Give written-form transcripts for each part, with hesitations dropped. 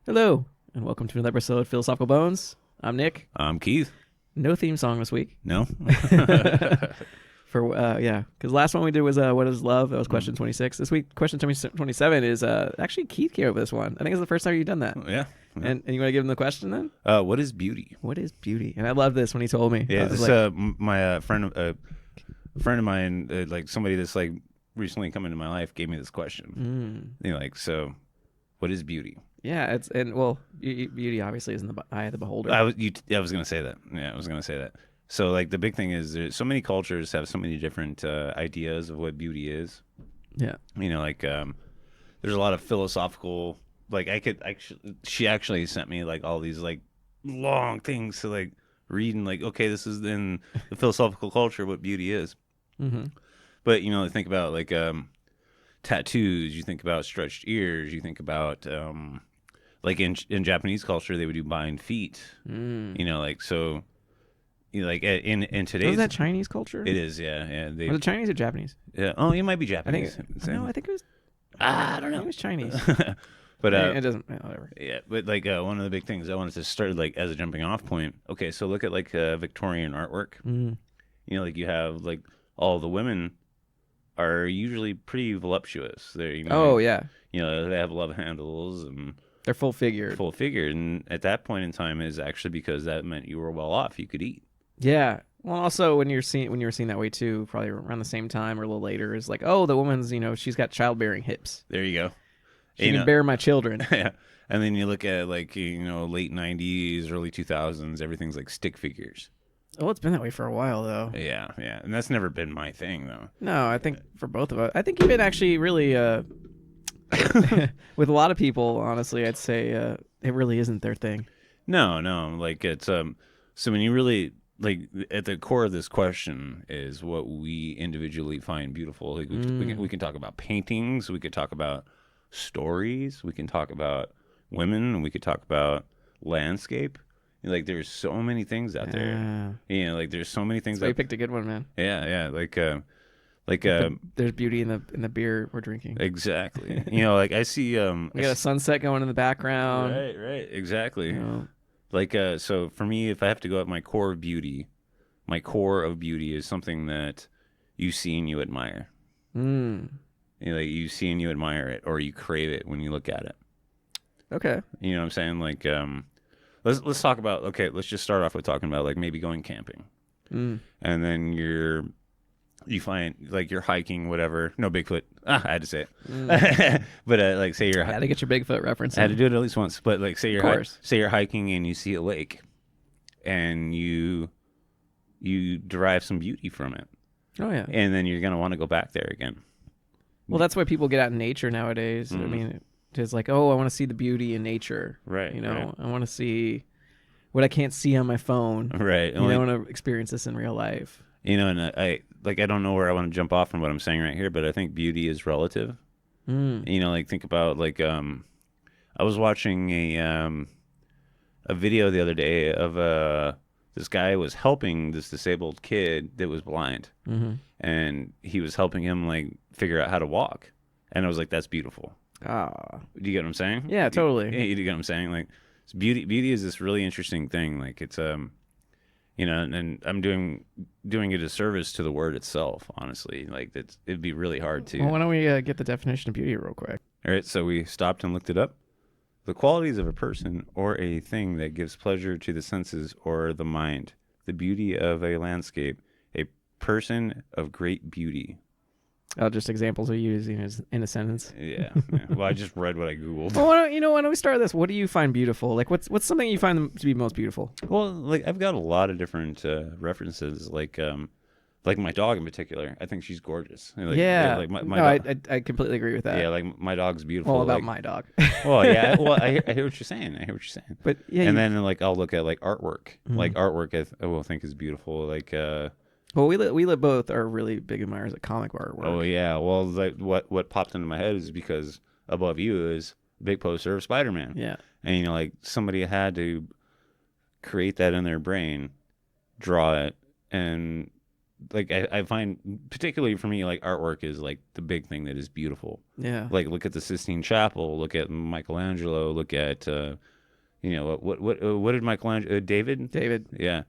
Hello, and welcome to another episode of Philosophical Bones. I'm Nick. I'm Keith. No theme song this week. No? Because last one we did was What is Love? That was question 26. This week, question 27 is actually Keith came up with this one. I think it's the first time you've done that. Yeah. And you want to give him the question then? What is beauty? What is beauty? And I love this when he told me. Yeah, this my friend of mine, like somebody that's like recently come into my life, gave me this question. So, what is beauty? Yeah, beauty obviously is in the eye of the beholder. I was gonna say that. Yeah, I was gonna say that. So like the big thing is there's so many cultures have so many different ideas of what beauty is. Yeah. There's a lot of philosophical. She actually sent me like all these like long things to like read and like, okay, this is in the philosophical culture what beauty is. Mm-hmm. But think about like tattoos. You think about stretched ears. You think about like in Japanese culture they would do bind feet. In today's. Was that Chinese culture? It is, yeah. Was it Chinese or Japanese? Yeah. Oh, it might be Japanese. I think it was. I don't know. It was Chinese. But it doesn't. Whatever. Yeah, but like one of the big things I wanted to start like as a jumping off point. Okay, so look at like Victorian artwork. Mm. Like you have like all the women are usually pretty voluptuous. They're they have love handles and they're full figured. And at that point in time is actually because that meant you were well off. You could eat. Yeah. Well, also when you were seeing that way too, probably around the same time or a little later, is like, oh, the woman's she's got childbearing hips. There you go. She can bear my children. Yeah. And then you look at like late 90s, early 2000s, everything's like stick figures. Oh, it's been that way for a while though. Yeah, and that's never been my thing though. No, I think for both of us, I think even actually really with a lot of people, honestly, I'd say it really isn't their thing. No, like it's so when you really like at the core of this question is what we individually find beautiful. Like we can talk about paintings, we could talk about stories, we can talk about women, and we could talk about landscape. Like there's so many things out there. Like there's so many things. So you picked a good one, man. Yeah. There's beauty in the beer we're drinking. Exactly. Like I see we got a sunset going in the background. Right. Exactly. Like so for me, if I have to go at my core of beauty is something that you see and you admire. Like you see and you admire it, or you crave it when you look at it. Okay. You know what I'm saying? Like let's talk about, okay, let's just start off with talking about like maybe going camping. And then you find like you're hiking, whatever. No Bigfoot. I had to say it. But like say you're I had to get your Bigfoot reference. I had to do it at least once. But like say you're hiking and you see a lake and you derive some beauty from it. Oh yeah. And then you're going to want to go back there again. Well, that's why people get out in nature nowadays. I mean, it's like, oh, I want to see the beauty in nature. Right. I want to see what I can't see on my phone. Right. I want to experience this in real life. And I don't know where I want to jump off from what I'm saying right here, but I think beauty is relative. Like think about like I was watching a video the other day of this guy was helping this disabled kid that was blind, and he was helping him like figure out how to walk, and I was like, that's beautiful. Do you get what I'm saying? Yeah, totally. You get what I'm saying? Like it's beauty is this really interesting thing. Like it's and I'm doing a disservice to the word itself, honestly. Like it'd be really hard to. Well, why don't we get the definition of beauty real quick? All right, so we stopped and looked it up. The qualities of a person or a thing that gives pleasure to the senses or the mind. The beauty of a landscape. A person of great beauty. Just examples of using in a sentence. Yeah. Well, I just read what I Googled. Well, why don't we start this? What do you find beautiful? Like, what's something you find to be most beautiful? Well, like I've got a lot of different references. Like my dog in particular, I think she's gorgeous. Like, like my dog. I completely agree with that. Yeah, like my dog's beautiful. All about my dog. Well, yeah. Well, I hear what you're saying. But yeah, and then like I'll look at like artwork. Like artwork, I will think is beautiful. Like well, we both are really big admirers of comic artwork. Oh yeah. Well, like what popped into my head is because above you is a big poster of Spider-Man. Yeah. And like somebody had to create that in their brain, draw it, and like I find particularly for me like artwork is like the big thing that is beautiful. Yeah. Like look at the Sistine Chapel, look at Michelangelo, look at what did Michelangelo David? David. Yeah.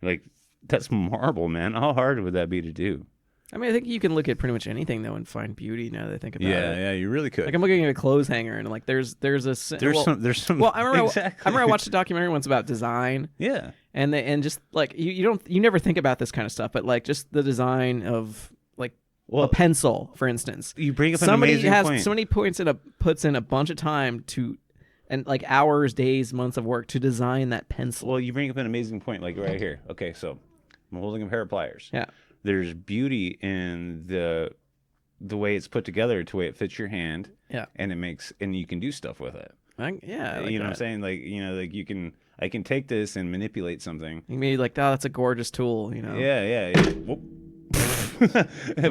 Like that's marble, man. How hard would that be to do? I mean, I think you can look at pretty much anything though and find beauty now that I think about it. Yeah, you really could. Like I'm looking at a clothes hanger and like there's some. Well, I remember exactly. I remember I watched a documentary once about design. Yeah. And just like you never think about this kind of stuff, but like just the design of like a pencil, for instance. You bring up an amazing point. Somebody puts in a bunch of time to, and like hours, days, months of work to design that pencil. Well, you bring up an amazing point, like right here. Okay, so I'm holding a pair of pliers. Yeah. There's beauty in the way it's put together, to the way it fits your hand. Yeah. And you can do stuff with it. I like you know what I'm saying? Like, like I can take this and manipulate something. You may be like, oh, that's a gorgeous tool, Yeah. Come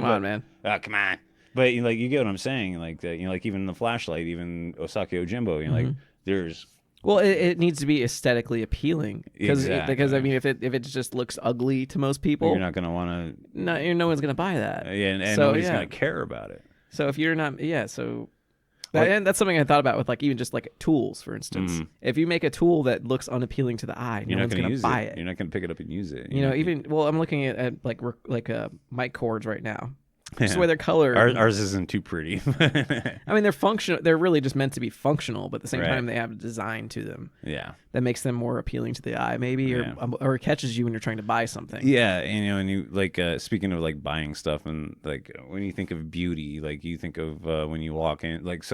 on, man. Oh, come on. But you get what I'm saying? Like that, like even the flashlight, even Osaki Ojimbo, like there's. Well, it needs to be aesthetically appealing because I mean, if it just looks ugly to most people, you're not gonna want to. No one's gonna buy that. And nobody's gonna care about it. So if you're not, and that's something I thought about with like even just like tools, for instance. If you make a tool that looks unappealing to the eye, no one's gonna buy it. You're not gonna pick it up and use it. I'm looking at like mic cords right now. Just the way they're colored. Ours isn't too pretty. I mean, they're functional. They're really just meant to be functional, but at the same time, they have a design to them. Yeah, that makes them more appealing to the eye, maybe, or it catches you when you're trying to buy something. Yeah, and you like speaking of like buying stuff, and like when you think of beauty, like you think of when you walk in, like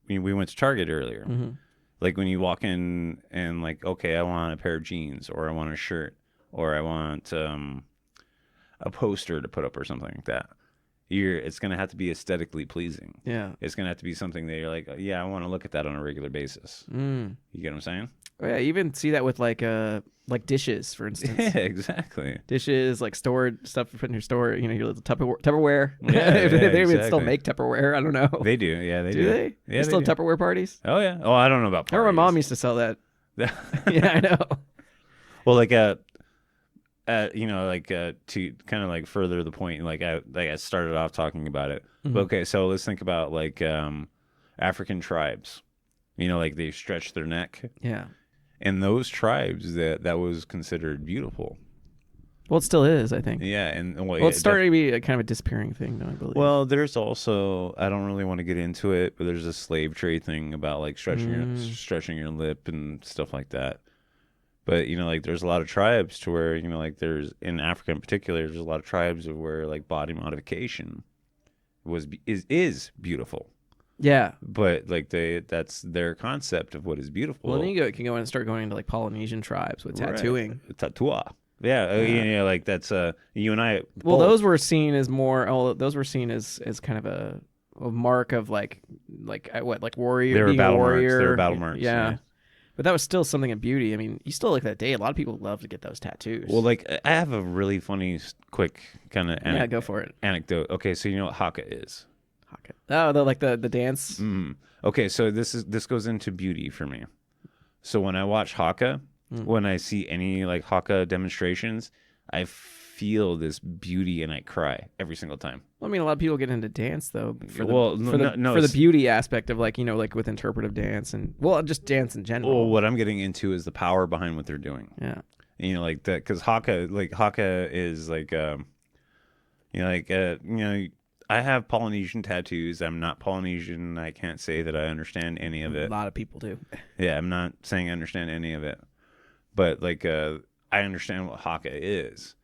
we went to Target earlier. Like when you walk in and like, okay, I want a pair of jeans, or I want a shirt, or I want a poster to put up, or something like that. It's going to have to be aesthetically pleasing. Yeah. It's going to have to be something that you're like, yeah, I want to look at that on a regular basis. You get what I'm saying? Oh, yeah, you even see that with like dishes, for instance. Yeah, exactly. Dishes, like stored stuff to put in your store, your little Tupperware. Yeah, if they exactly. even still make Tupperware, I don't know. They do, yeah, they do. Do they? Yeah, still have Tupperware parties? Oh, yeah. Oh, I don't know about parties. I remember my mom used to sell that. Yeah, I know. Well, like to kind of like further the point, like I started off talking about it. But okay, so let's think about like African tribes. Like they stretch their neck. Yeah. And those tribes that was considered beautiful. Well, it still is, I think. Yeah, and it's starting to be a kind of a disappearing thing, though, I believe. Well, there's also, I don't really want to get into it, but there's a slave trade thing about like stretching your lip and stuff like that. But like there's a lot of tribes to where like there's in Africa in particular, there's a lot of tribes of where like body modification is beautiful. Yeah, but like that's their concept of what is beautiful. Well, then you can go in and start going into like Polynesian tribes with tattooing. Tattoo. Yeah, like that's you and I. Well, those were seen as more. Oh, those were seen as kind of a mark of like warrior. They were battle warrior. marks. They were battle marks. Yeah. But that was still something of beauty. I mean, you still look that day. A lot of people love to get those tattoos. Well, like I have a really funny, quick kind of go for it. Anecdote. Okay, so you know what haka is? Haka. Oh, the dance. Okay, so this goes into beauty for me. So when I watch haka, when I see any like haka demonstrations, I feel this beauty and I cry every single time. Well, I mean, a lot of people get into dance though for the beauty aspect of like with interpretive dance and just dance in general. Well, what I'm getting into is the power behind what they're doing. Yeah, like that because haka is like I have Polynesian tattoos. I'm not Polynesian. I can't say that I understand any of it. A lot of people do. Yeah, I'm not saying I understand any of it, but like I understand what haka is.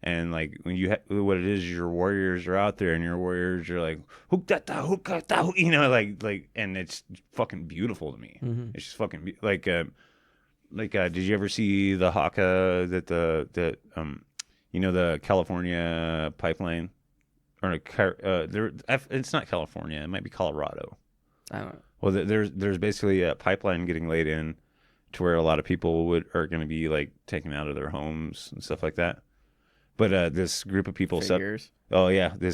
And like when what it is, your warriors are out there, and your warriors are like like, and it's fucking beautiful to me. It's just fucking like, did you ever see the haka that the California pipeline, or it's not California, it might be Colorado. I don't know. Well, there's basically a pipeline getting laid in to where a lot of people are going to be like taken out of their homes and stuff like that. But this group of people this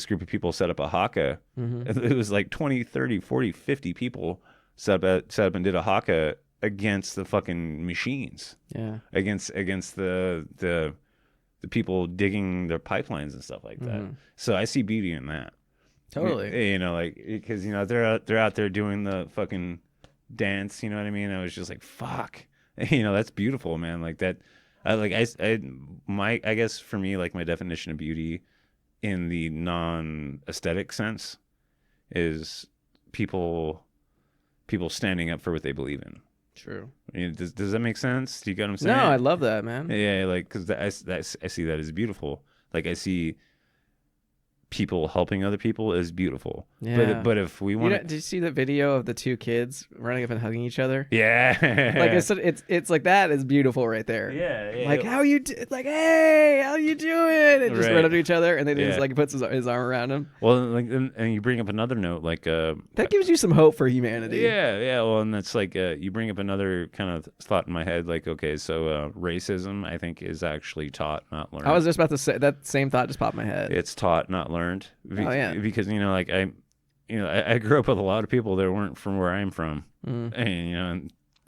group of people set up a haka. It was like 20, 30, 40, 50 people set up and did a haka against the fucking machines. Yeah. Against the the people digging their pipelines and stuff like that. So I see beauty in that. Totally. You know, like, because, you know, they're out there doing the fucking dance, you know what I mean? I was just like, fuck, you know, that's beautiful, man. Like that, I guess for me, like, my definition of beauty in the non-aesthetic sense is people standing up for what they believe in. True. You know, does that make sense? Do you get what I'm saying? No, I love that, man. Yeah, like, because I see that as beautiful. Like, I see people helping other people is beautiful. Yeah. But if we want, did you see the video of the two kids running up and hugging each other? Yeah. Like it's like, that is beautiful right there. Yeah. Like, like, hey, how you doing? And just run up to each other, and then he just like puts his arm around him. Well, like, and you bring up another note, like, that gives you some hope for humanity. Yeah. Well, and that's like, you bring up another kind of thought in my head, like, okay, so racism, I think, is actually taught, not learned. I was just about to say that same thought just popped in my head. It's taught, not learned. Because, you know, like, I grew up with a lot of people that weren't from where I'm from, and, you know,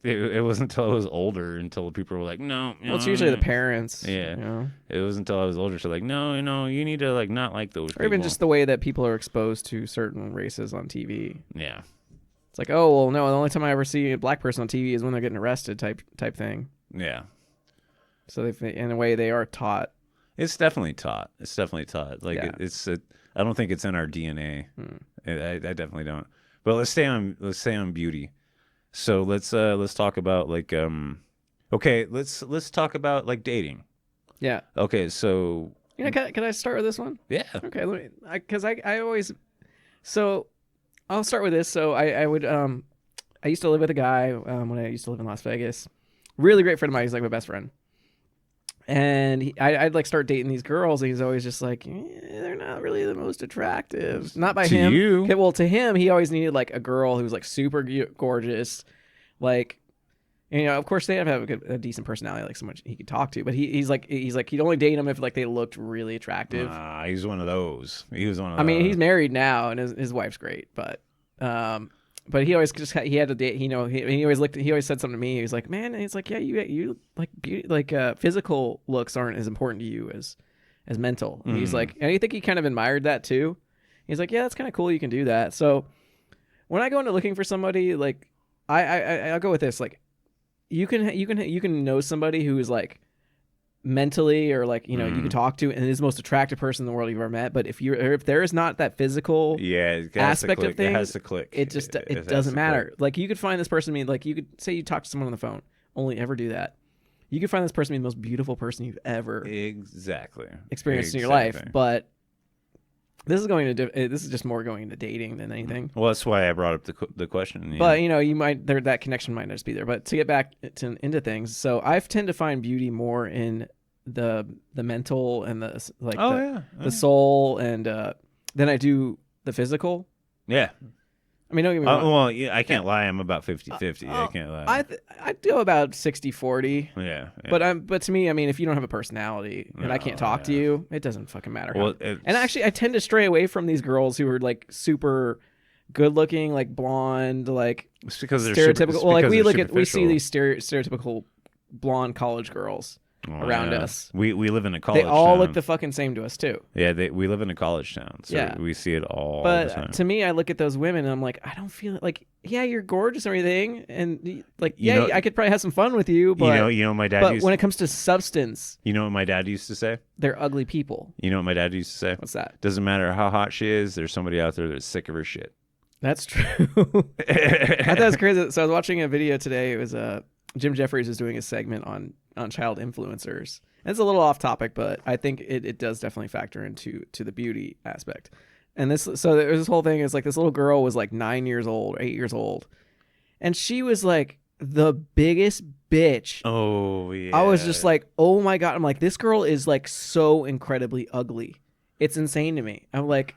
it wasn't until I was older until people were like, no. Well, it's usually the parents. Yeah. You know? It wasn't until I was older, so like, no, you know, you need to, like, not like those people. Or even just the way that people are exposed to certain races on TV. Yeah. It's like, oh, well, no, the only time I ever see a black person on TV is when they're getting arrested type thing. Yeah. So in a way, they are taught. It's definitely taught. Like, I don't think it's in our DNA. I definitely don't. But let's stay on beauty. So let's talk about, like, okay, let's talk about, like, dating. Yeah. Okay, so, you know, can I start with this one? Yeah. Okay, because I always, so I'll start with this. So I would I used to live with a guy when I used to live in Las Vegas. Really great friend of mine. He's like my best friend. And I'd like start dating these girls, and he's always just like, they're not really the most attractive. Not by him. You. Okay, well, to him, he always needed like a girl who was like super gorgeous, like, you know, of course they have to have a decent personality, like someone he could talk to. But he's like he'd only date them if like they looked really attractive. He's one of those. He was one of. I mean, he's married now, and his wife's great, but he always just he had to date. You know, he always said something to me. He was like, man, and he's like, yeah, you like beauty, like physical looks aren't as important to you as mental. And he's like, and I think he kind of admired that too. He's like, yeah, that's kind of cool. You can do that. So when I go into looking for somebody, like I'll go with this. Like you can know somebody who is like mentally, or like, you know, you can talk to and is the most attractive person in the world you've ever met, but if there is not that physical aspect of things, it has to click. It doesn't matter. Like you could find this person, like you could say you talk to someone on the phone, only ever do that. You could find this person be the most beautiful person you've ever experienced in your life, but this is just more going into dating than anything. Well, that's why I brought up the question. Yeah. But you know, that connection might not just be there. But to get back into things, so I tend to find beauty more in the mental and the soul, and than I do the physical. Yeah. I mean, don't get me wrong. Well, yeah, I can't lie. I'm about 50-50. I can't lie. I do about 60-40. Yeah. But to me, I mean, if you don't have a personality and I can't talk to you, it doesn't fucking matter. Well, and actually, I tend to stray away from these girls who are like super good looking, like blonde, like it's because they're stereotypical. We see these stereotypical blonde college girls around us. We live in a college town. They all look the fucking same to us too. Yeah, we live in a college town, so we see it all the time. But to me, I look at those women and I'm like, I don't feel like, yeah, you're gorgeous and everything, and like, yeah, I could probably have some fun with you, but you know, my dad. But when it comes to substance, you know what my dad used to say? They're ugly people. You know what my dad used to say? What's that? Doesn't matter how hot she is. There's somebody out there that's sick of her shit. That's true. I thought it was crazy. So I was watching a video today. It was Jim Jeffries was doing a segment on child influencers. And it's a little off topic, but I think it does definitely factor into the beauty aspect. And so there's this whole thing is like this little girl was like 9 years old, 8 years old, and she was like the biggest bitch. Oh yeah. I was just like, oh my God. I'm like, this girl is like so incredibly ugly. It's insane to me. I'm like,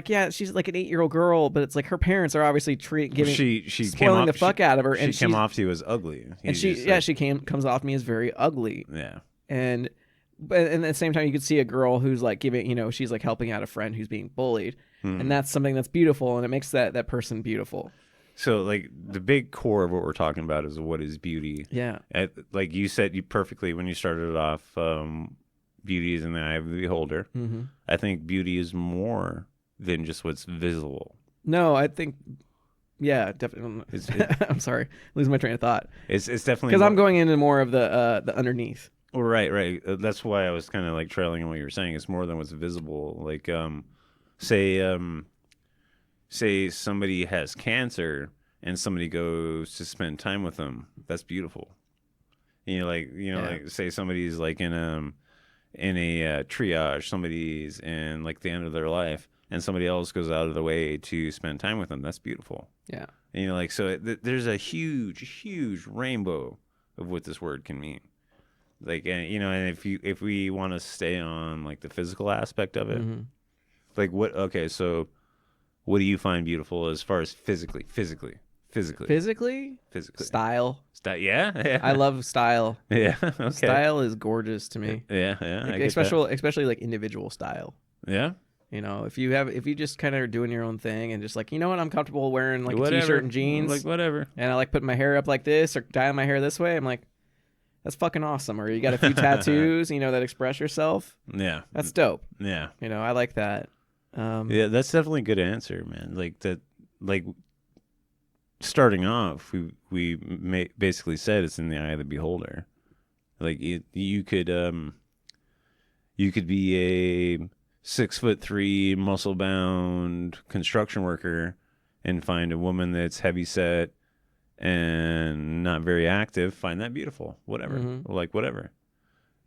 yeah, she's like an 8-year-old girl, but it's like her parents are obviously spoiling the fuck out of her, and she came off to you as ugly. And she comes off to me as very ugly. Yeah. But at the same time, you could see a girl who's like giving, you know, she's like helping out a friend who's being bullied, and that's something that's beautiful, and it makes that person beautiful. So like the big core of what we're talking about is what is beauty. Yeah. Like you said, you perfectly when you started it off. Beauty is in the eye of the beholder. Mm-hmm. I think beauty is more than just what's visible. No, I think, yeah, definitely. I'm sorry, losing my train of thought. It's definitely because I'm going into more of the underneath. Well, right. That's why I was kind of like trailing on what you were saying. It's more than what's visible. Like, say, say somebody has cancer and somebody goes to spend time with them. That's beautiful. Like say somebody's like in a triage. Somebody's in like the end of their life, and somebody else goes out of the way to spend time with them. That's beautiful. Yeah. And, like so, there's a huge rainbow of what this word can mean. Like, and if we want to stay on like the physical aspect of it, mm-hmm. like so what do you find beautiful as far as physically? Style. Yeah. I love style. Yeah. Okay. Style is gorgeous to me. Yeah. Like, especially like individual style. Yeah. If you just kind of are doing your own thing and just like, I'm comfortable wearing like whatever. a t-shirt and jeans, like whatever, and I like putting my hair up like this or dyeing my hair this way, I'm like, that's fucking awesome. Or you got a few tattoos, that express yourself. Yeah. That's dope. Yeah. I like that. Yeah, that's definitely a good answer, man. Like that, like starting off, we basically said it's in the eye of the beholder. Like you could be a 6'3" muscle bound construction worker and find a woman that's heavy set and not very active, find that beautiful, whatever. Mm-hmm. Like whatever.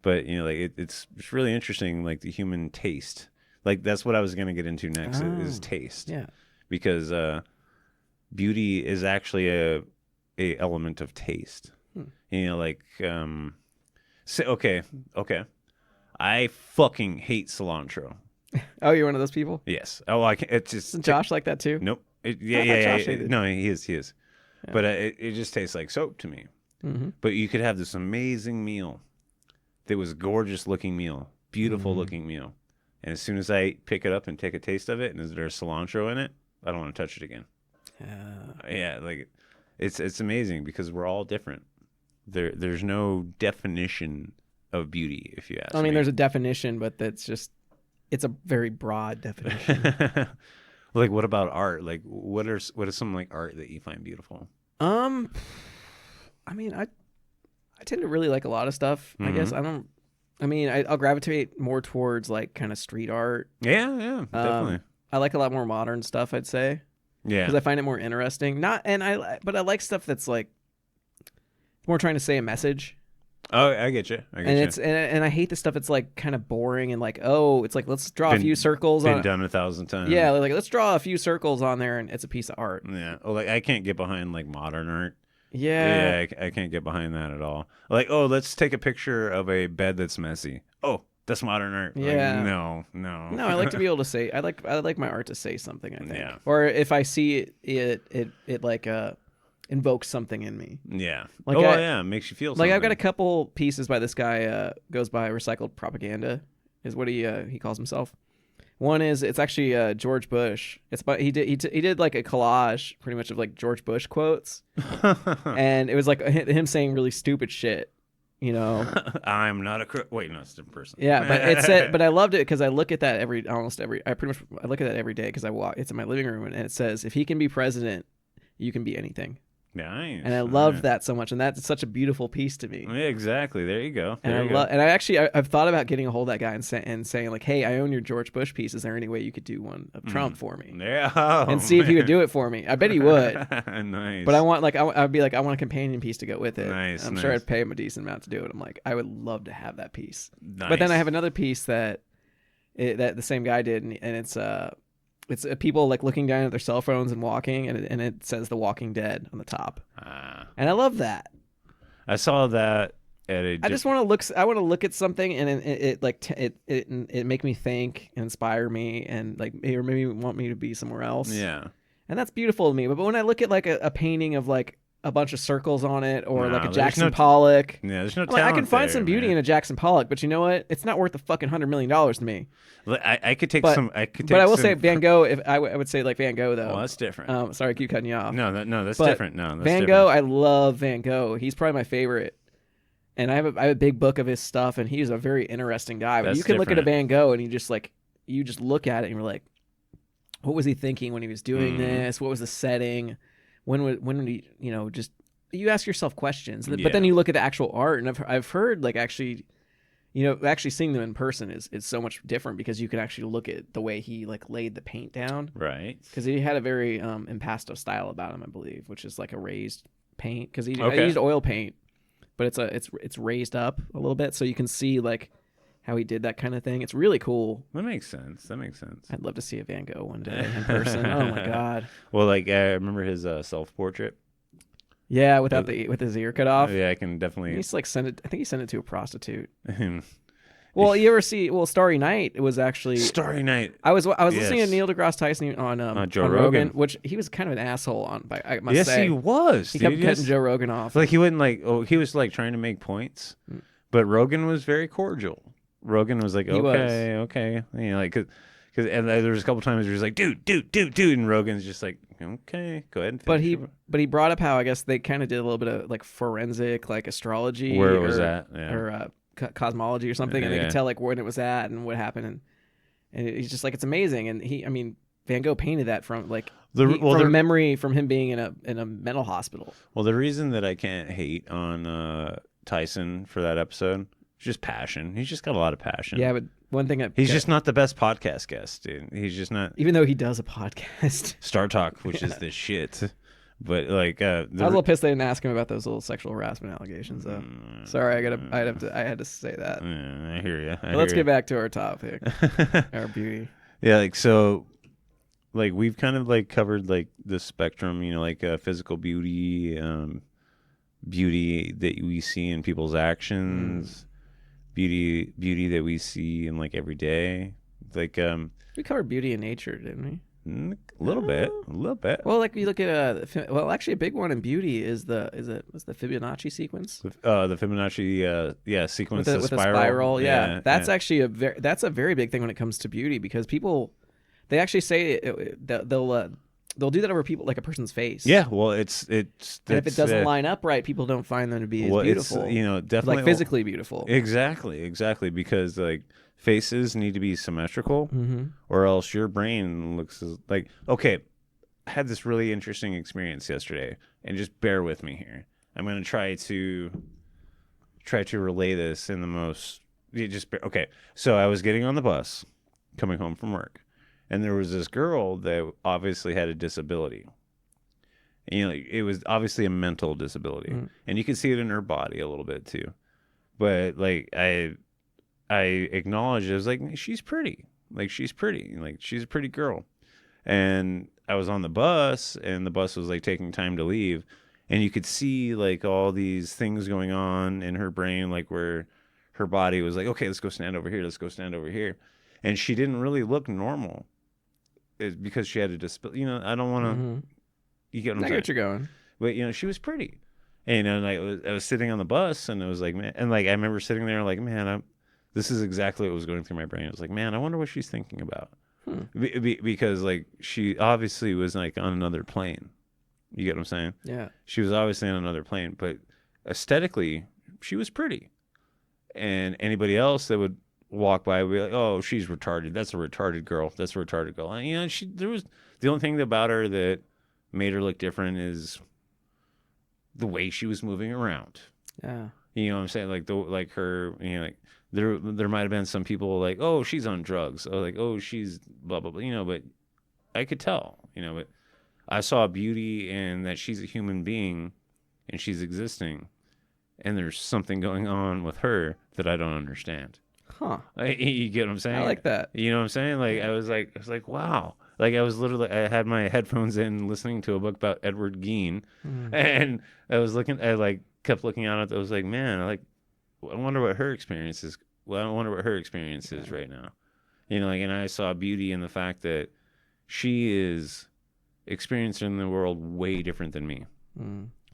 But it's really interesting, like the human taste. Like that's what I was gonna get into next is taste. Yeah. Because beauty is actually a element of taste. Okay. I fucking hate cilantro. Oh, you're one of those people? Yes. Oh, I can't. It's just Isn't Josh like that too? Nope. No, he is. Yeah. But it just tastes like soap to me. Mm-hmm. But you could have this amazing meal that was gorgeous looking meal, beautiful looking meal. And as soon as I pick it up and take a taste of it, and there's cilantro in it, I don't want to touch it again. Yeah, like it's amazing because we're all different. There's no definition of beauty, if you ask me. I mean, there's a definition, but it's a very broad definition. Like, what about art? Like, what is some like art that you find beautiful? I mean, I tend to really like a lot of stuff. I guess I'll gravitate more towards like kind of street art. Yeah, definitely. I like a lot more modern stuff, I'd say. Yeah, because I find it more interesting. But I like stuff that's like more trying to say a message. Oh, I get you. And I hate the stuff that's like kind of boring and like, it's like let's draw a few circles. Been done 1,000 times. Yeah, like let's draw a few circles on there and it's a piece of art. Yeah. Oh, like I can't get behind like modern art. Yeah. I can't get behind that at all. Like, let's take a picture of a bed that's messy. Oh, that's modern art. Yeah. Like, no. No, I like to be able to say. I like my art to say something. I think. Yeah. Or if I see it like invokes something in me. Yeah. Like it makes you feel something. Like I've got a couple pieces by this guy. Goes by Recycled Propaganda, is what he calls himself. One is it's actually George Bush. He did like a collage pretty much of like George Bush quotes, and it was like him saying really stupid shit. I'm not a wait, no, it's a different person. Yeah, but I loved it because I look at that I look at that every day because it's in my living room and it says if he can be president, you can be anything. Nice. And I love that so much, and that's such a beautiful piece to me. Yeah, exactly. There you go. And I've thought about getting a hold of that guy and saying like, hey, I own your George Bush piece. Is there any way you could do one of Trump for me? Yeah. And see if he would do it for me. I bet he would. Nice. But I want I'd be like, I want a companion piece to go with it. Nice. I'm sure I'd pay him a decent amount to do it. I'm like, I would love to have that piece. Nice. But then I have another piece that the same guy did, and it's people like looking down at their cell phones and walking, and it says The Walking Dead on the top. And I love that. I saw that at a. I just want to look. I want to look at something, and it make me think, inspire me, and like or maybe want me to be somewhere else. Yeah. And that's beautiful to me. But when I look at like a painting of like a bunch of circles on it, or like a there's Jackson Pollock. Yeah, there's no I'm like, I talent can find there, some beauty man. in a Jackson Pollock, but you know what? It's not worth the fucking $100 million to me. I could take But- some. I could take But I will some say Van Gogh. If I would say like Van Gogh though. Well, that's different. Sorry, I keep cutting you off. No, that's But different. No, that's Van different. Gogh, I love Van Gogh. He's probably my favorite. And I have a big book of his stuff, and he's a very interesting guy. But That's you can look at a different. Van Gogh, and you just look at it, and you're like, what was he thinking when he was doing this? What was the setting? When would he, just you ask yourself questions. But then Yeah. you look at the actual art, and I've heard like actually seeing them in person is so much different because you can actually look at the way he like laid the paint down. Right. Because he had a very impasto style about him, I believe, which is like a raised paint. Because I Okay. used oil paint, but it's raised up a little bit, so you can see like how he did that kind of thing. It's really cool. That makes sense. I'd love to see a Van Gogh one day in person. Oh my god. Well, like I remember his self-portrait. Yeah, with his ear cut off. Yeah, I can definitely. He's like sent it. I think he sent it to a prostitute. Well, you ever see? Well, Starry Night. It was actually Starry Night. I was listening to Yes. Neil deGrasse Tyson on Joe Rogan, Rogan. which he was kind of an asshole on. By I must Yes, say, he was. he dude. kept cutting Joe Rogan off. Like he wouldn't like. Oh, he was like trying to make points, but Rogan was very cordial. Rogan was like, He was. okay, like because and there was a couple times where he was like, dude, and Rogan's just like, okay, go ahead. And But finish he brought up how I guess they kind of did a little bit of like forensic like astrology. Where was that? Yeah. Or cosmology or something, and they Yeah. could tell like when it was at and what happened, and he's just like it's amazing. And Van Gogh painted that from like from a memory from him being in a mental hospital. Well, the reason that I can't hate on Tyson for that episode is just passion. He's just got a lot of passion. Yeah, but one thing He's just not the best podcast guest, dude. He's just not. even though he does a podcast. Star Talk, which is the shit. But like, I was a little pissed they didn't ask him about those little sexual harassment allegations, though. Sorry, I had to say that. I hear you. But let's get back to our topic, our beauty. Yeah, like so, like we've kind of like covered like the spectrum, like physical beauty, beauty that we see in people's actions, beauty that we see in like every day. Like We covered beauty in nature, didn't we? a little bit. Well, like you look at actually a big one in beauty is the Fibonacci sequence. The Fibonacci sequence, with the a spiral. Yeah, that's yeah. actually that's a very big thing when it comes to beauty because people they actually say they'll do that over people like a person's face. Yeah, well, it's and if it doesn't line up right, people don't find them to be as beautiful. It's definitely like physically beautiful. Exactly, because like faces need to be symmetrical, or else your brain looks like okay. I had this really interesting experience yesterday, and just bear with me here. I'm going to try to relay this in the most. Okay. So I was getting on the bus, coming home from work, and there was this girl that obviously had a disability. It was obviously a mental disability, and you could see it in her body a little bit too. But like I acknowledged, I was like, she's pretty. Like she's pretty. Like she's a pretty girl. And I was on the bus, and the bus was like taking time to leave, and you could see like all these things going on in her brain, like where her body was like, okay, let's go stand over here. Let's go stand over here. And she didn't really look normal. It's because she had a disability. I don't want to. You get what I'm I saying? get you're going. But she was pretty. And I was sitting on the bus, and it was like, man, and like I remember sitting there like, man, this is exactly what was going through my brain. I was like, man, I wonder what she's thinking about. Because like she obviously was like on another plane. You get what I'm saying? Yeah. She was obviously on another plane, but aesthetically, she was pretty. And anybody else that would walk by would be like, "Oh, she's retarded. That's a retarded girl. That's a retarded girl." And, there was the only thing about her that made her look different is the way she was moving around. Yeah. You know what I'm saying? Like her, like there might have been some people like, oh, she's on drugs. Or like, oh, she's blah, blah, blah. But I could tell, but I saw beauty in that she's a human being and she's existing. And there's something going on with her that I don't understand. Huh. You get what I'm saying? I like that. You know what I'm saying? Like, I was like, wow. Like I had my headphones in listening to a book about Edward Gein. And I was kept looking at it. I was like, man, I wonder what her experience is. Well, I wonder what her experience is right now. And I saw beauty in the fact that she is experiencing the world way different than me.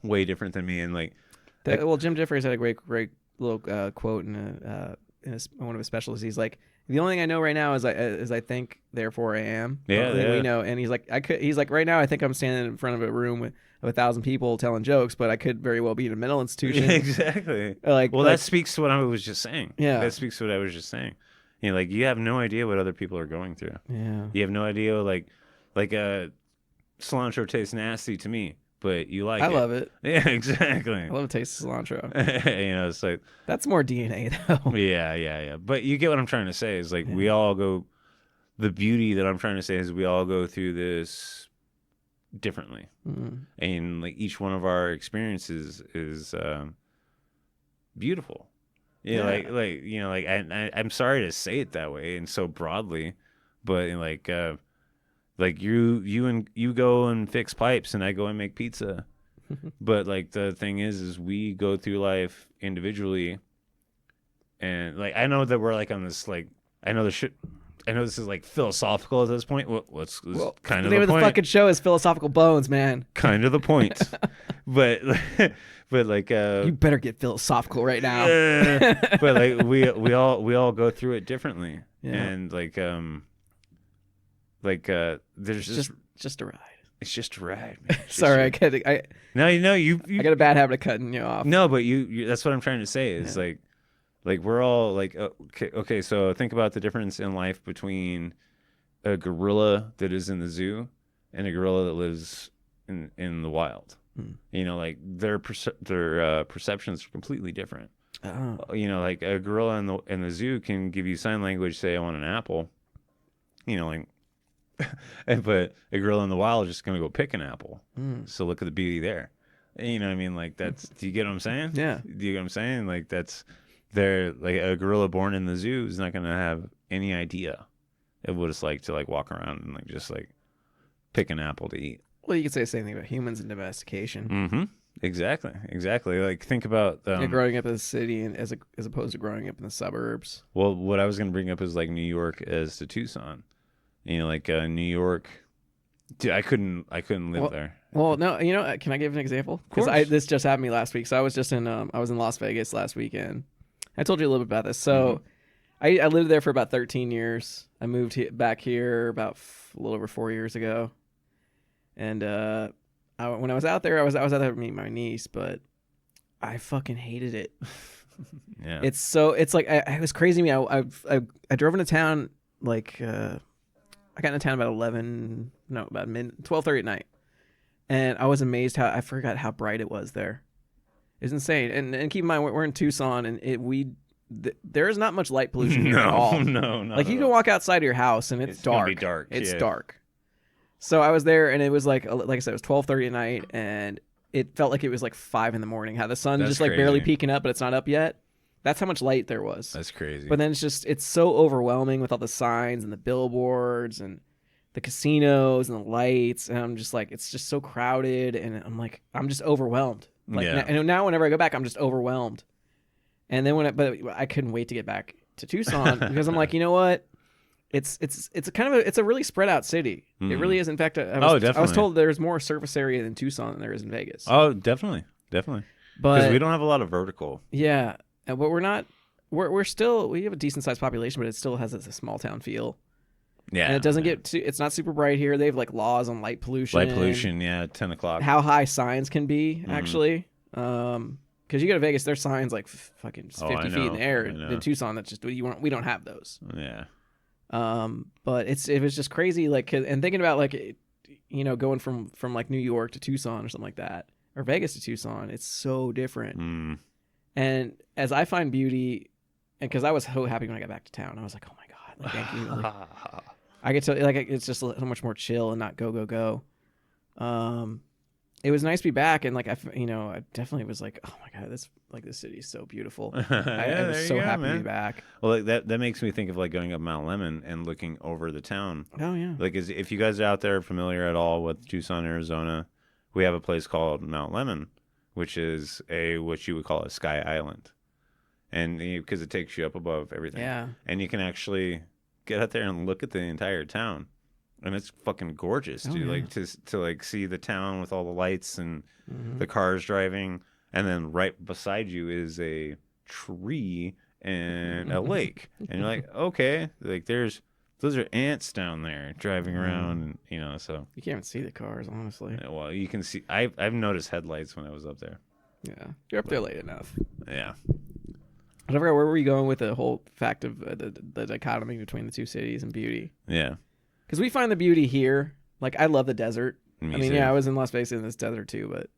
way different than me, and like, Well, Jim Jeffries had a great little quote in one of his specials. He's like, the only thing I know right now is I think, therefore I am. Yeah, the only thing yeah. we know. And he's like, he's like, right now I think I'm standing in front of a room of 1,000 people telling jokes, but I could very well be in a mental institution. Exactly. Like, well, that speaks to what I was just saying. Yeah. That speaks to what I was just saying. You know, like, you have no idea what other people are going through. Yeah. You have no idea, like cilantro tastes nasty to me, but you like I it. love it. Yeah, exactly. I love the taste of cilantro. You know, it's like, That's more DNA though. yeah. But you get what I'm trying to say is like, we all go, the beauty that I'm trying to say is we all go through this differently. And like each one of our experiences is beautiful. Yeah, like you know, like I'm sorry to say it that way and so broadly, but like you go and fix pipes and I go and make pizza. But like the thing is we go through life individually, and like I know that we're like on this, like I know this is like philosophical at this point. What's kind of the name the of the point? fucking show is Philosophical Bones, man. Kind of the point. but like you better get philosophical right now. But like we all go through it differently. Yeah. And there's just a ride. It's just a ride, man. Sorry, No, you I got a bad habit of cutting you off. No, but you that's what I'm trying to say is like we're all like okay, so think about the difference in life between a gorilla that is in the zoo and a gorilla that lives in the wild. You know, like their perceptions are completely different. You know, like a gorilla in the zoo can give you sign language, say I want an apple. You know, like but a gorilla in the wild is just gonna go pick an apple. So look at the beauty there. You know what I mean? Like that's, do you get what I'm saying? Yeah. Do you get what I'm saying? Like that's, they're like a gorilla born in the zoo is not gonna have any idea of what it's like to like walk around and like just like pick an apple to eat. Well, you could say the same thing about humans and domestication. Exactly. Like think about growing up in the city and as opposed to growing up in the suburbs. Well, what I was gonna bring up is like New York as to Tucson. You know, like New York. Dude, I couldn't live there. Well, no, you know, can I give an example? Because this just happened to me last week. So I was just in Las Vegas last weekend. I told you a little bit about this. So I lived there for about 13 years. I moved back here about a little over 4 years ago. And when I was out there, I was out there to meet my niece, but I fucking hated it. Yeah. It's like it was crazy to me. I drove into town like I got into town about 12:30 at night, and I was amazed I forgot how bright it was there. It's insane. And keep in mind we're in Tucson, and there is not much light pollution here at all. No. Like you can walk outside of your house and it's dark. Gonna be dark. It's dark. So I was there, and it was like I said, it was 12:30 at night, and it felt like it was like 5 a.m. How the sun's just like barely peeking up, but it's not up yet. That's how much light there was. That's crazy. But then it's so overwhelming with all the signs and the billboards and the casinos and the lights, and I'm just like, it's just so crowded, and I'm just overwhelmed. Like now whenever I go back, I'm just overwhelmed. And then but I couldn't wait to get back to Tucson because I'm like, you know what? It's a really spread out city. It really is. In fact, I was told there's more surface area in Tucson than there is in Vegas. Oh, definitely. Because we don't have a lot of vertical. Yeah. But we're still, we have a decent sized population, but it still has a small town feel. Yeah. And it doesn't it's not super bright here. They have like laws on light pollution. Yeah, 10 o'clock. How high signs can be, actually. Because you go to Vegas, there's signs like fucking 50 feet in the air. In Tucson, that's just, we don't have those. Yeah. But it was just crazy, like, and thinking about like, you know, going from like New York to Tucson or something like that, or Vegas to Tucson, it's so different. And as I find beauty, and because I was so happy when I got back to town, I was like, oh my god, like, thank you. Like, I get to like it's just so much more chill and not go. It was nice to be back, and like I definitely was like, oh my god, this city is so beautiful. I was so happy to be back. Well, like that makes me think of like going up Mount Lemmon and looking over the town. Oh yeah. Like if you guys are out there familiar at all with Tucson, Arizona, we have a place called Mount Lemmon, which is what you would call a sky island, and because it takes you up above everything. Yeah. And you can actually get out there and look at the entire town. and it's fucking gorgeous, dude. Yeah. Like to like see the town with all the lights and the cars driving, and then right beside you is a tree and a lake, and you're like, okay, like those are ants down there driving around, and so You can't even see the cars, honestly. well, you can see. I've noticed headlights when I was up there. Yeah, you're up there late enough. Yeah. I forgot where were we going with the whole fact of the dichotomy between the two cities and beauty? Yeah. Because we find the beauty here. Like, I love the desert. Me I mean, too. yeah, I was in Las Vegas in this desert too, but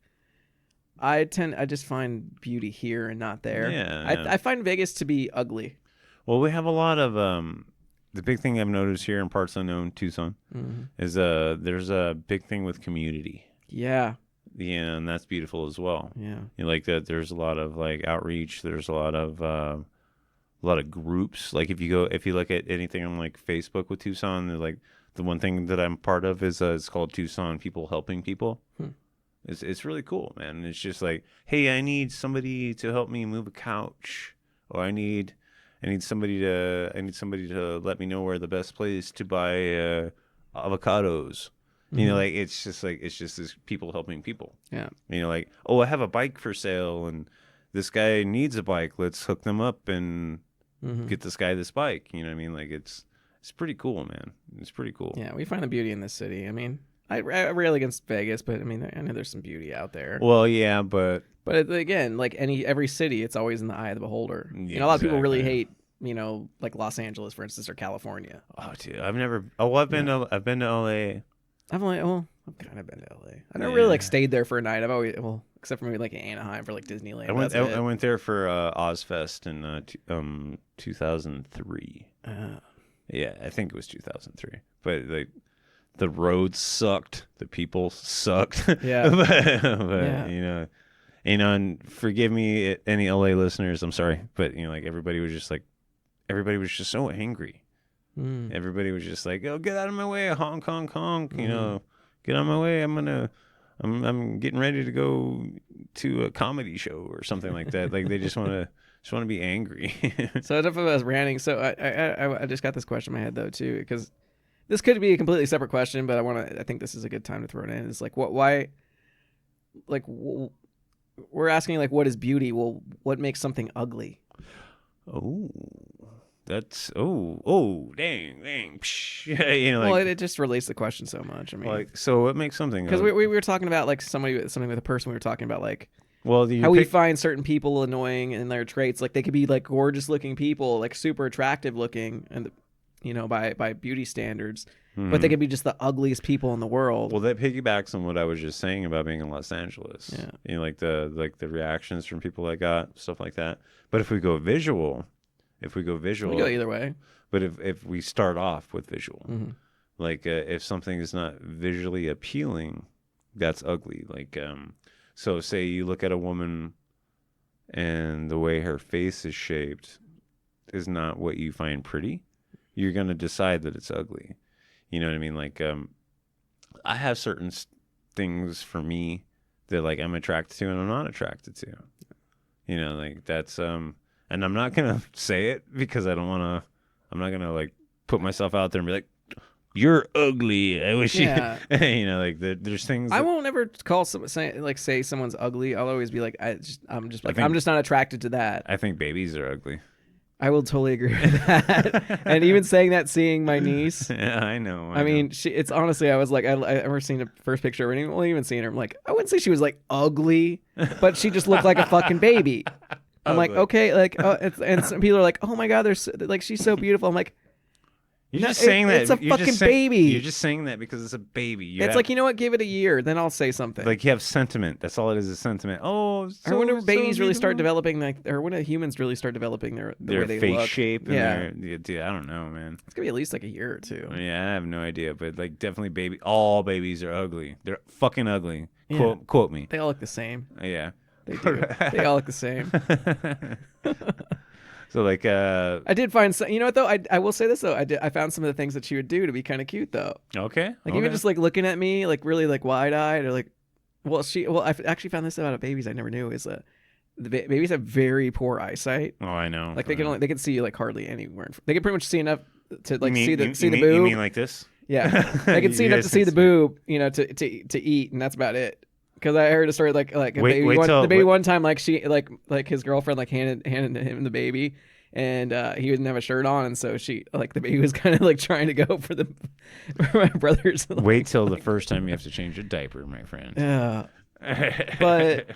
I just find beauty here and not there. Yeah. I find Vegas to be ugly. Well, we have a lot of the big thing I've noticed here in parts unknown Tucson is there's a big thing with community. Yeah. Yeah, and that's beautiful as well. Yeah. Like that, there's a lot of like outreach. There's a lot of groups. Like if you look at anything on like Facebook with Tucson, they're like the one thing that I'm part of is it's called Tucson People Helping People. It's really cool, man. It's just like, hey, I need somebody to help me move a couch, or I need somebody to let me know where the best place to buy avocados. Like it's just this people helping people. Yeah. Like, oh, I have a bike for sale and this guy needs a bike. Let's hook them up and get this guy this bike. You know what I mean? Like it's pretty cool, man. It's pretty cool. Yeah, we find the beauty in this city. I mean, I rail against Vegas, but I mean, I know there's some beauty out there. Well, yeah, but again, like every city, it's always in the eye of the beholder. Yeah, A lot of people really hate, like Los Angeles, for instance, or California. Oh, dude, I've been to LA. I've kind of been to LA. I never really like stayed there for a night. I've always, except for maybe like in Anaheim for like Disneyland. I went there for Ozfest in 2003. Yeah, I think it was 2003. But like the roads sucked, the people sucked. Yeah. but and forgive me, any LA listeners. I'm sorry, but like everybody was just so angry. Everybody was just like, "Oh, get out of my way, honk, honk, honk!" Get out of my way. I'm getting ready to go to a comedy show or something like that. Like they just want to be angry. So enough of us ranting. So I just got this question in my head though too, because this could be a completely separate question, but I think this is a good time to throw it in. It's like why, like we're asking like what is beauty? Well, what makes something ugly? Oh. That's dang psh. Well, it just relates the question so much. I mean, like, so what makes something, because we were talking about like something with a person. We were talking about like how we find certain people annoying in their traits. Like they could be like gorgeous looking people, like super attractive looking, and by beauty standards, but they could be just the ugliest people in the world. Well, that piggybacks on what I was just saying about being in Los Angeles. Yeah, like the reactions from people I got, stuff like that. But if we go visual. We go either way. But if we start off with visual, like if something is not visually appealing, that's ugly. Like, so say you look at a woman and the way her face is shaped is not what you find pretty, you're going to decide that it's ugly. You know what I mean? Like, I have certain things for me that like I'm attracted to and I'm not attracted to. Like that's, and I'm not going to say it because I'm not going to like put myself out there and be like, you're ugly. I wish you, like there's things. I won't ever call say someone's ugly. I'll always be like, I'm just not attracted to that. I think babies are ugly. I will totally agree with that. And even saying that, seeing my niece. Yeah, I know. I mean, it's honestly, I was like, I ever seen a first picture of her, even seeing her, I'm like, I wouldn't say she was like ugly, but she just looked like a fucking baby. I'm like, okay, like, and some people are like, oh my God, like, she's so beautiful. I'm like, you're just saying that. It's a fucking baby. You're just saying that because it's a baby. It's like, you know what? Give it a year, then I'll say something. Like you have sentiment. That's all it is sentiment. Oh, or when babies really start developing, or when humans really start developing their way they face look. shape. Yeah. Dude, I don't know, man. It's gonna be at least like a year or two. Yeah, I have no idea, but like definitely all babies are ugly. They're fucking ugly. Yeah. Quote me. They all look the same. Yeah. They do. They all look the same. So like, I did find some. You know what though? I will say this though. I found some of the things that she would do to be kind of cute though. Okay. Like even just like looking at me, like really like wide eyed, or like, I actually found this about babies I never knew is the babies have very poor eyesight. Oh, I know. Like they can see like hardly anywhere. They can pretty much see enough to like see the boob. You mean like this? Yeah, I can see You enough guys to see can the boob, you know, to eat, and that's about it. Because I heard a story like a Wait- baby wait till- the baby wait- one time, like she like his girlfriend like handed him the baby, and he didn't have a shirt on, and so she like the baby was kind of like trying to go for the for my brother's. Wait till the first time you have to change a diaper, my friend. Yeah, but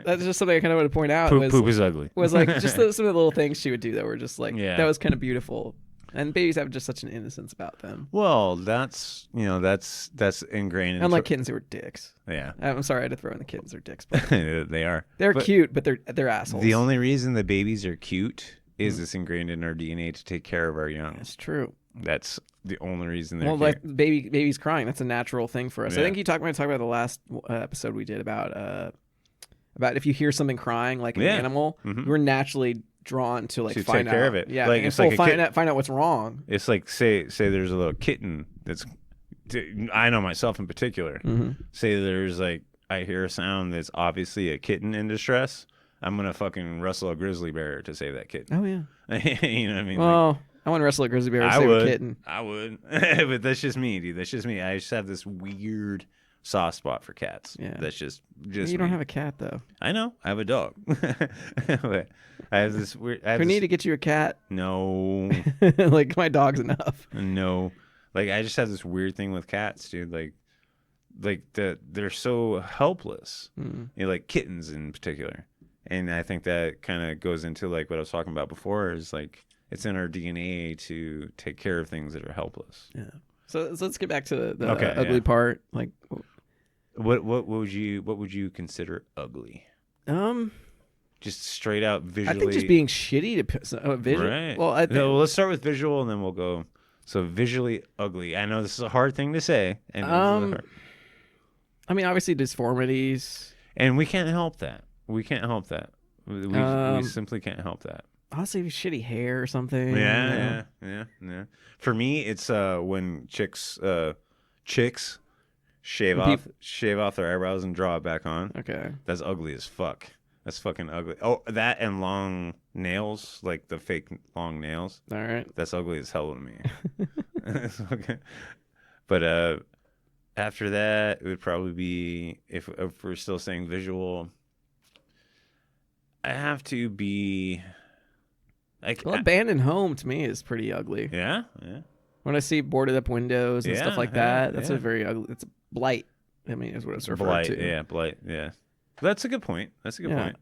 that's just something I kind of want to point out. Poop is ugly. Was like just some of the little things she would do that were just like Yeah. that was kind of beautiful. And babies have just such an innocence about them. Well, that's ingrained in Unlike kittens who are dicks. yeah. I'm sorry I had to throw in the kittens are dicks, but They are. they're But cute, but they're assholes. The only reason the babies are cute is it's ingrained in our DNA to take care of our young. That's true. That's the only reason they're Well, cute. like babies crying, that's a natural thing for us. I Yeah. think you talked about the last episode we did about if you hear something crying like an Yeah. animal, Mhm. we're naturally drawn to like To find take care out. of it. Yeah, Like, and it's like a find out what's wrong. It's like say there's a little kitten that's I know myself in particular. Mm-hmm. Say there's like I hear a sound that's obviously a kitten in distress. I'm gonna fucking wrestle a grizzly bear to save that kitten. Oh yeah. You know what I mean? Well, I want to wrestle a grizzly bear to I save would. a kitten. I would. But that's just me, dude. That's just me. I just have this weird soft spot for cats. Yeah. That's just You don't me. have a cat though. I know. I have a dog. But I have this weird. We need to get you a cat. No. Like my dog's enough. No. Like I just have this weird thing with cats, dude. Like they're so helpless. Mm. You know, like kittens in particular. And I think that kind of goes into like what I was talking about before is like it's in our DNA to take care of things that are helpless. Yeah. So let's get back to the Okay, ugly yeah. part. Like, What would you consider ugly? Just straight out visually. I think just being shitty to visual. Right. Well, I think, No, let's start with visual and then we'll go. So visually ugly. I know this is a hard thing to say, and I mean, obviously we can't help that. We can't help that. We simply can't help that. honestly shitty hair or something. you know? Yeah. For me, it's when chicks shave When off their eyebrows and draw it back on. Okay. That's ugly as fuck. That's fucking ugly. Oh, that and long nails, like the fake long nails. All right. That's ugly as hell to me. Okay. But after that, it would probably be if we're still saying visual. I have to be like Well, abandoned home to me is pretty ugly. yeah. When I see boarded up windows and stuff like Yeah, that's yeah. a very ugly. It's a blight. I mean, is what it's referred Blight, to. yeah, blight, yeah. That's a good point. Yeah.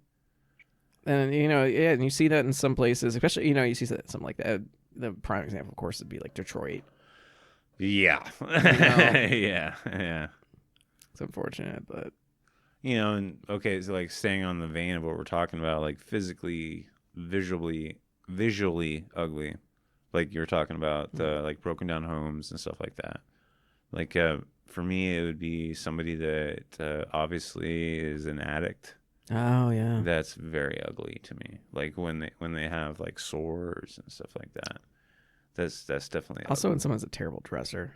And and you see that in some places, especially you see that something like that. The prime example, of course, would be like Detroit. Yeah. know? Yeah. It's unfortunate, but And okay, so like staying on the vein of what we're talking about, like physically, visually ugly, like you were talking about, like broken down homes and stuff like that. Like for me, it would be somebody that obviously is an addict. oh yeah, That's very ugly to me. Like when they have like sores and stuff like that. That's definitely also ugly. when someone's a terrible dresser.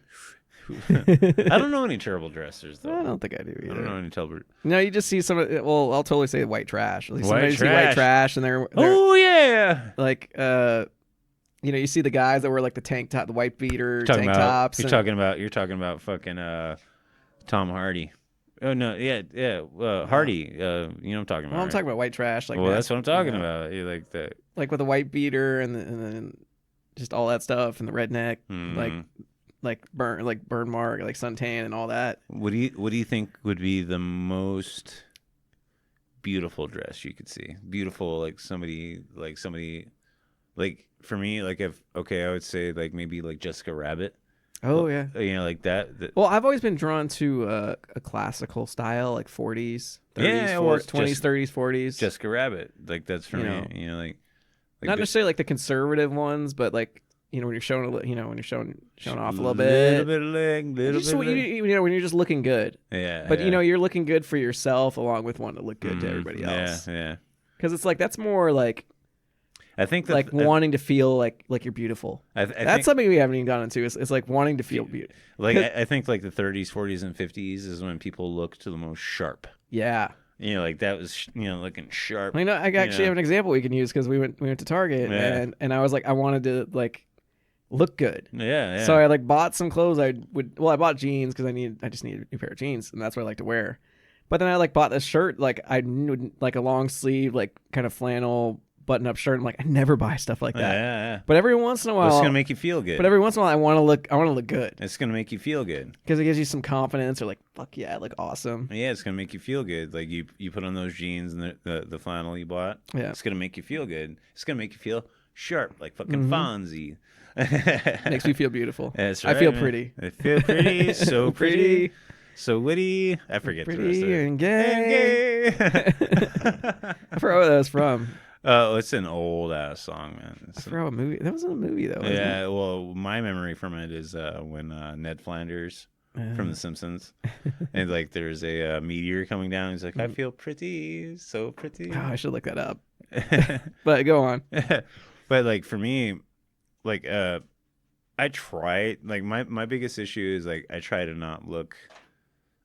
I don't know any terrible dressers though. I don't think I do either. I don't know any terrible. No, you just see some. Well, I'll totally say white trash. Like White sometimes you see white trash. trash, and they're Oh yeah. like you see the guys that wear like the tank top, the white beater tank tops. You're talking about fucking Tom Hardy. Oh no, yeah. Hardy. You know what I'm talking about. Well, I'm right? talking about white trash. Like Well, that's what I'm talking you know, about. You like that. Like with the white beater and then just all that stuff and the redneck, like burn mark, like suntan and all that. What do you think would be the most beautiful dress you could see? Beautiful, like somebody like for me, like I would say like maybe like Jessica Rabbit. Oh yeah. Like that. Well, I've always been drawn to a classical style, like 40s, 30s, Yeah, well, 20s, 30s, 40s. Jessica Rabbit. Like that's for You me. know. Like Not necessarily like the conservative ones, but like when you're showing showing off a little bit. Little bit of leg, little Just bit when of leg. when you're just looking good. Yeah. But yeah. you're looking good for yourself along with wanting to look good to everybody else. Yeah. Because it's like that's more like I think like wanting to feel like you're beautiful. I That's think, something we haven't even gotten into. It's like wanting to feel beautiful. like I think like the 30s, 40s, and 50s is when people looked the most sharp. Yeah. Like that was looking sharp. I actually have an example we can use because we went to Target Yeah. and I was like I wanted to like look good. Yeah. So I like bought some clothes. I bought jeans because I just needed a new pair of jeans, and that's what I like to wear. But then I like bought this shirt, like I knew, like a long sleeve, like kind of flannel button up shirt. I'm like, I never buy stuff like that. Yeah. But every once in a while, It's gonna make you feel good. But every once in a while, I want to look good. It's gonna make you feel good because it gives you some confidence, or like, fuck yeah, I look awesome. Yeah, it's gonna make you feel good. Like you put on those jeans and the flannel you bought. Yeah, it's gonna make you feel good. It's gonna make you feel sharp, like fucking Fonzie. Makes me feel beautiful. That's right, I feel man. pretty. I feel pretty, so pretty, so witty. I forget pretty the rest of it. And gay. I forgot what that was from. Oh, it's an old ass song, man. I forgot what movie. That wasn't a movie though. Yeah, well, my memory from it is when Ned Flanders from The Simpsons, and like there's a meteor coming down. He's like, I feel pretty, so pretty. Oh, I should look that up. But go on. But like for me, like I try, like my biggest issue is like I try to not look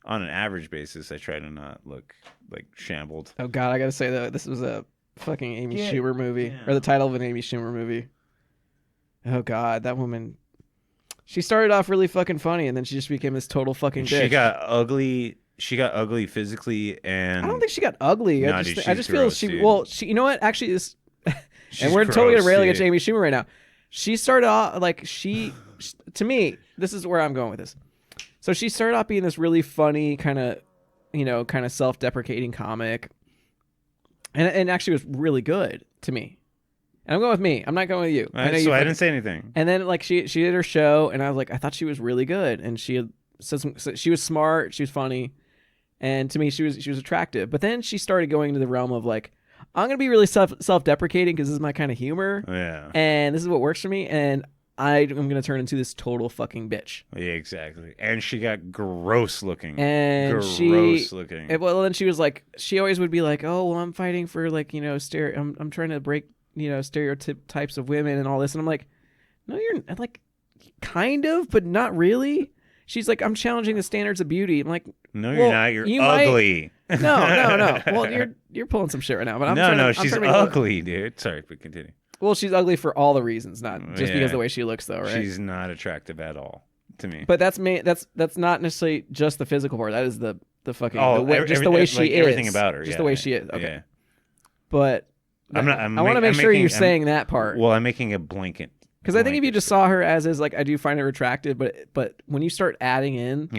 on an average basis. I try to not look like shambled. Oh God, I gotta say that this was a fucking Amy Schumer movie, or the title of an Amy Schumer movie. Oh God, that woman. She started off really fucking funny, and then she just became this total fucking bitch. She got ugly. She got ugly physically, and I don't think she got ugly. No, I dude, just feel gross, she. dude. Well, she. You know what? Actually, this. And we're gross, totally gonna rail dude. against Amy Schumer right now. She started off like to me, this is where I'm going with this. So she started off being this really funny kind of, kind of self-deprecating comic, and actually was really good to me. And I'm going with me. I'm not going with you. I didn't say anything. And then like she did her show, and I was like, I thought she was really good, and she had said she was smart, she was funny, and to me she was attractive. But then she started going into the realm of like, I'm gonna be really self-deprecating because this is my kind of humor. Yeah. And this is what works for me, and I'm gonna turn into this total fucking bitch. Yeah, exactly. And she got gross looking. And gross looking. Well, then she was like, she always would be like, oh, well, I'm fighting for like, I'm trying to break, stereotypes of women and all this, and I'm like, no, you're like, kind of, but not really. She's like, I'm challenging the standards of beauty. I'm like, no, you're not. You're ugly. No. Well, you're pulling some shit right now. But she's ugly, dude. Sorry, but continue. Well, she's ugly for all the reasons, not just because of the way she looks, though, right? She's not attractive at all to me. But that's not necessarily just the physical part. That is the fucking the way she is. Everything about her, just the way she is. Okay. Yeah. But I want to make sure you're saying that part. Well, I'm making a blanket. Because I think if you just saw her as is, like, I do find her attractive, but when you start adding in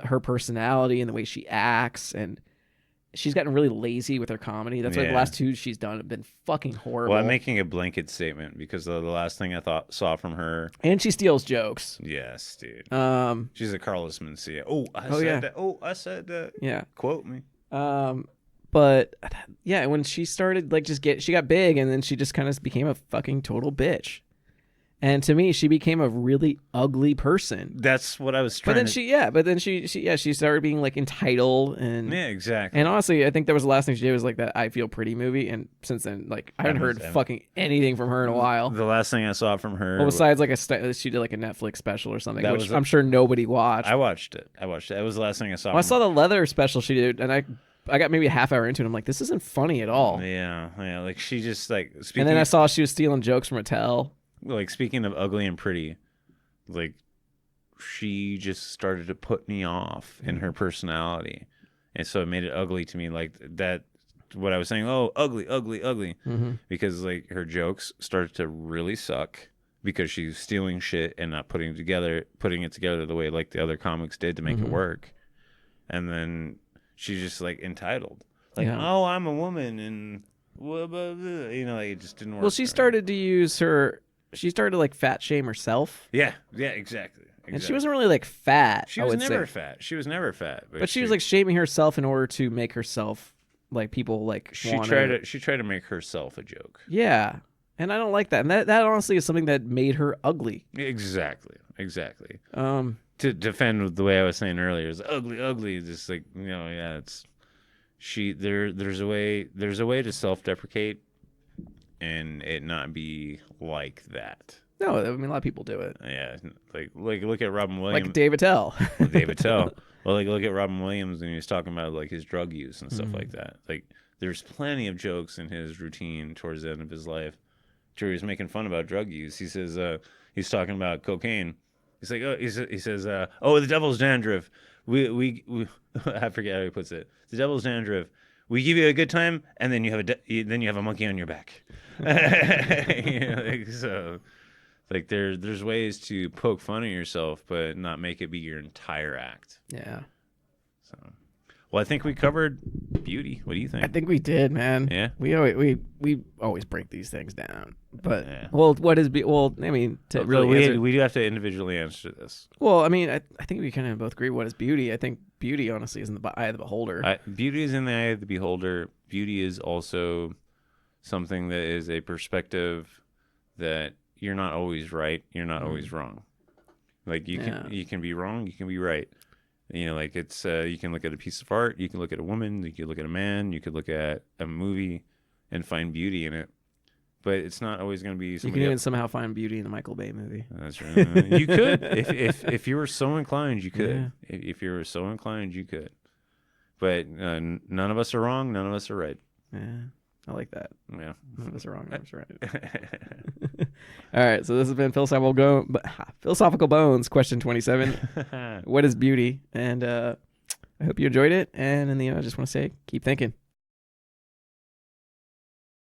her personality and the way she acts, and she's gotten really lazy with her comedy. That's why the last two she's done have been fucking horrible. Well, I'm making a blanket statement because the last thing I saw from her, and she steals jokes. Yes, dude. She's a Carlos Mencia. I said that. Yeah. Quote me. But yeah, when she started she got big, and then she just kind of became a fucking total bitch. And to me, she became a really ugly person. That's what I was trying. But then she started being like entitled, and exactly. And honestly, I think that was the last thing she did was like that I Feel Pretty movie, and since then, like I haven't heard fucking anything from her in a while. The last thing I saw from her, well, besides like she did like a Netflix special or something, which I'm sure nobody watched. I watched it. That was the last thing I saw. Well, I saw the leather special she did, and I got maybe a half hour into it. I'm like, this isn't funny at all. Yeah. Like she just like. And then I saw she was stealing jokes from Mattel. Like, speaking of ugly and pretty, like, she just started to put me off in her personality. And so it made it ugly to me. Like, that, what I was saying, oh, ugly. Mm-hmm. Because, like, her jokes started to really suck because she's stealing shit and not putting it together the way, like, the other comics did to make it work. And then she's just, like, entitled. Like, oh, I'm a woman, and, like, it just didn't work. Well, she started to use her... She started to like fat shame herself. Yeah, exactly. And she wasn't really like fat. She was never fat. She was never fat. But she was like shaming herself in order to make herself like people like. She tried to make herself a joke. Yeah, and I don't like that. And that honestly is something that made her ugly. Exactly. To defend the way I was saying earlier, is ugly. Just like it's there's a way to self-deprecate and it not be like that. No, I mean a lot of people do it. Yeah, like look at Robin Williams, like Dave Attell. Well, like look at Robin Williams when he was talking about like his drug use and stuff like that. Like there's plenty of jokes in his routine towards the end of his life where he's making fun about drug use. He says he's talking about cocaine. He's like, oh, he says, oh, the devil's dandruff. We I forget how he puts it. The devil's dandruff. We give you a good time, and then you have then you have a monkey on your back. So, like there's ways to poke fun at yourself, but not make it be your entire act. Yeah. So, well, I think we covered beauty. What do you think? I think we did, man. Yeah. We always break these things down, but Yeah. well, what is well? I mean, to really we do have to individually answer this. Well, I mean, I think we kind of both agree. What is beauty? I think beauty, honestly, is in the eye of the beholder. Beauty is in the eye of the beholder. Beauty is also something that is a perspective that you're not always right. You're not always wrong. Like you can be wrong. You can be right. You know, like it's you can look at a piece of art. You can look at a woman. You can look at a man. You could look at a movie and find beauty in it. But it's not always going to be. You can even somehow find beauty in a Michael Bay movie. That's right. You could, if you were so inclined, you could. Yeah. If you were so inclined, you could. But none of us are wrong. None of us are right. Yeah, I like that. Yeah, none of us are wrong. None of us are right. All right, so this has been Philosophical Bones, question 27. What is beauty? And I hope you enjoyed it. And in the end, I just want to say, keep thinking.